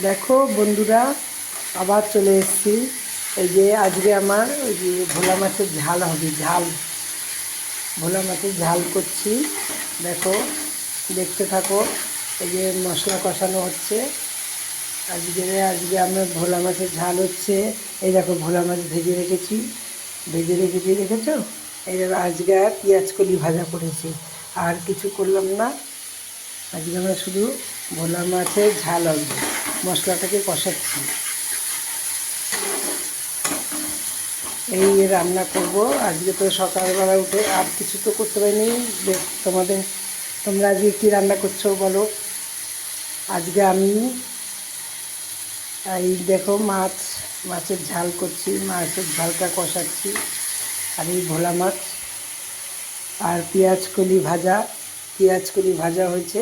দেখো বন্ধুরা, আবার চলে এসেছি। এই যে আজকে আমার ওই যে ভোলা মাছের ঝাল হবে, ভোলা মাছের ঝাল করছি। দেখো, দেখতে থাকো। এই যে মশলা কষানো হচ্ছে। আজকে আমার ভোলা মাছের ঝাল হচ্ছে। এই দেখো, ভোলা মাছ ভেজে রেখেছি, দেখেছো? এই দেখো, আজকে আর পেঁয়াজ কলি ভাজা করেছি, আর কিছু করলাম না। আজকে আমরা শুধু ভোলা মাছের ঝাল হবে। মশলাটাকে কষাচ্ছি, এই রান্না করব। আজকে তো সকালবেলা উঠে আর কিছু তো করতে পারিনি। তোমরা আজকে কী রান্না করছো বলো? আজকে আমি এই দেখো মাছের ঝাল করছি, মাছের ঝালটা কষাচ্ছি। আর এই ভোলা মাছ আর পেঁয়াজ কলি ভাজা হয়েছে।